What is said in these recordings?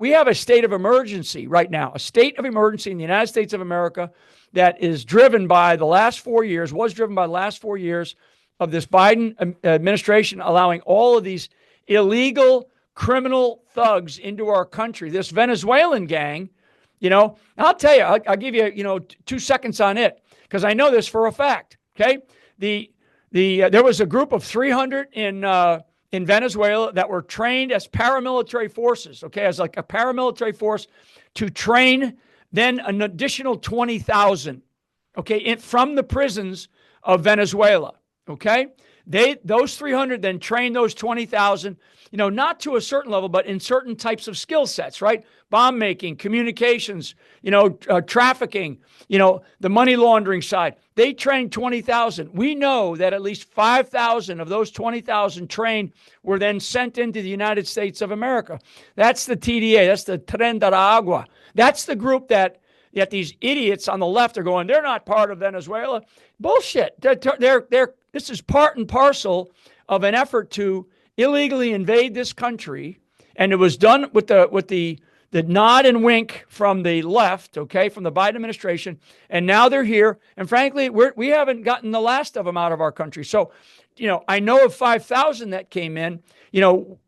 we have a state of emergency right now, a state of emergency in the United States of America that is driven by the last 4 years, was driven by the last 4 years of this Biden administration allowing all of these illegal criminal thugs into our country. This Venezuelan gang, I'll tell you, I'll give you, 2 seconds on it because I know this for a fact. Okay. There was a group of 300 in Venezuela that were trained as paramilitary forces. Okay. As like a paramilitary force to train then an additional 20,000. Okay. From the prisons of Venezuela. Okay. Those 300 then trained those 20,000, not to a certain level, but in certain types of skill sets, right? Bomb making, communications, trafficking, the money laundering side. They trained 20,000. We know that at least 5,000 of those 20,000 trained were then sent into the United States of America. That's the TDA. That's the Tren de Aragua. That's the group that these idiots on the left are going, they're not part of Venezuela. Bullshit. This is part and parcel of an effort to illegally invade this country, and it was done with the nod and wink from the left, okay, from the Biden administration, and now they're here, and frankly, we haven't gotten the last of them out of our country. So, I know of 5,000 that came in.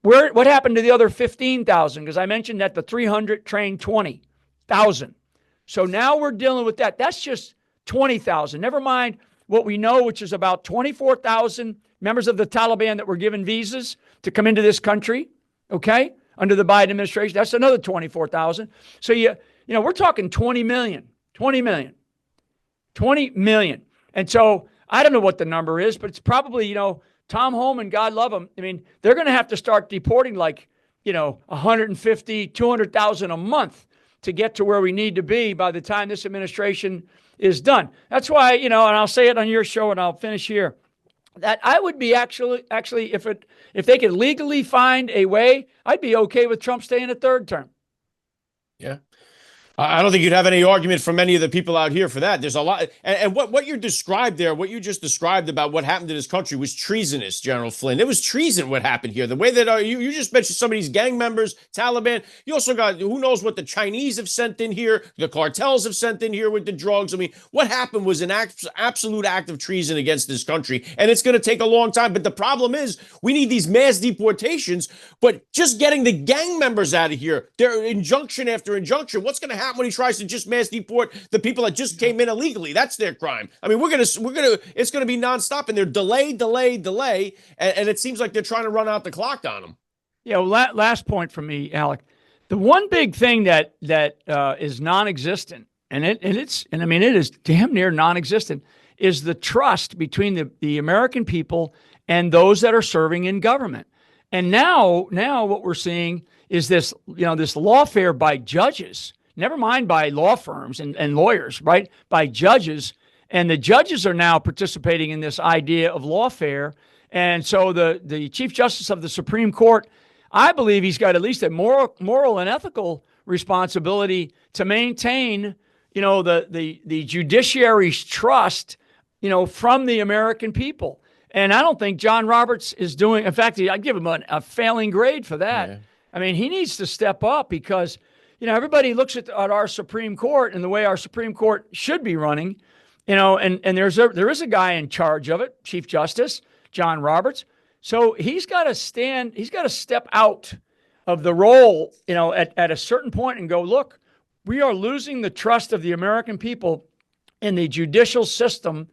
What happened to the other 15,000? Because I mentioned that the 300 trained 20,000. So now we're dealing with that. That's just 20,000. Never mind what we know, which is about 24,000 members of the Taliban that were given visas to come into this country, okay, under the Biden administration. That's another 24,000. So, we're talking 20 million. And so I don't know what the number is, but it's probably, Tom Homan, God love him. I mean, they're going to have to start deporting 150, 200,000 a month to get to where we need to be by the time this administration is done. That's why, and I'll say it on your show and I'll finish here, that I would be actually, if they could legally find a way, I'd be okay with Trump staying a third term. Yeah. I don't think you'd have any argument from any of the people out here for that. There's a lot. And what you described there, what you just described about what happened to this country was treasonous, General Flynn. It was treason what happened here. The way that you just mentioned some of these gang members, Taliban. You also got who knows what the Chinese have sent in here. The cartels have sent in here with the drugs. I mean, what happened was an absolute act of treason against this country. And it's going to take a long time. But the problem is we need these mass deportations. But just getting the gang members out of here, they're injunction after injunction. What's going to happen when he tries to just mass deport the people that just came in illegally? That's their crime. I mean, it's going to be nonstop, and they're delay, and it seems like they're trying to run out the clock on them. Yeah. Well, last point from me, Alec. The one big thing that is non-existent, and it is damn near non-existent, is the trust between the American people and those that are serving in government. And now what we're seeing is this lawfare by judges. Never mind by law firms and lawyers, right? By judges. And the judges are now participating in this idea of lawfare. And so the Chief Justice of the Supreme Court, I believe he's got at least a moral and ethical responsibility to maintain, the judiciary's trust, from the American people. And I don't think John Roberts is doing, in fact, I give him a failing grade for that. Yeah. I mean, he needs to step up because everybody looks at our Supreme Court and the way our Supreme Court should be running, and there is a guy in charge of it, Chief Justice John Roberts. So he's got to step out of the role, at a certain point and go, look, we are losing the trust of the American people in the judicial system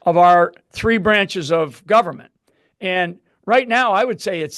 of our three branches of government. And right now, I would say it's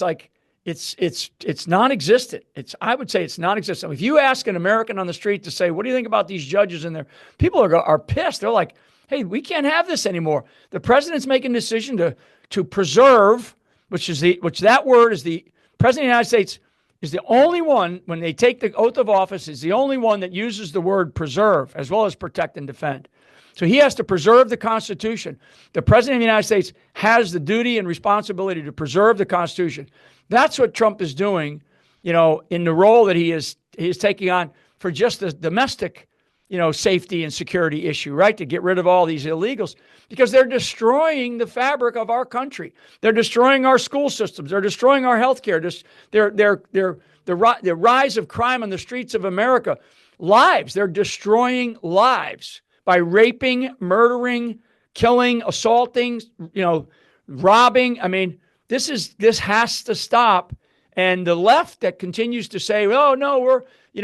non-existent. I would say it's non-existent. If you ask an American on the street to say, what do you think about these judges in there? People are pissed. They're like, hey, we can't have this anymore. The president's making a decision to preserve, which that word is the president of the United States is the only one, when they take the oath of office, is the only one that uses the word preserve as well as protect and defend. So he has to preserve the Constitution. The president of the United States has the duty and responsibility to preserve the Constitution. That's what Trump is doing, in the role that he is taking on for just the domestic, safety and security issue, right? To get rid of all these illegals because they're destroying the fabric of our country. They're destroying our school systems. They're destroying our healthcare. They're the rise of crime on the streets of America. Lives. They're destroying lives by raping, murdering, killing, assaulting, robbing. I mean, this has to stop. And the left that continues to say, "Oh no,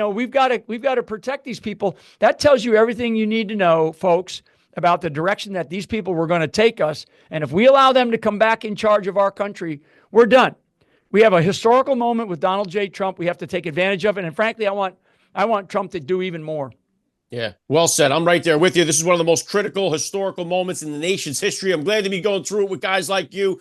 we've got to protect these people." That tells you everything you need to know, folks, about the direction that these people were going to take us. And if we allow them to come back in charge of our country, we're done. We have a historical moment with Donald J. Trump. We have to take advantage of it. And frankly, I want Trump to do even more. Yeah, well said. I'm right there with you. This is one of the most critical historical moments in the nation's history. I'm glad to be going through it with guys like you.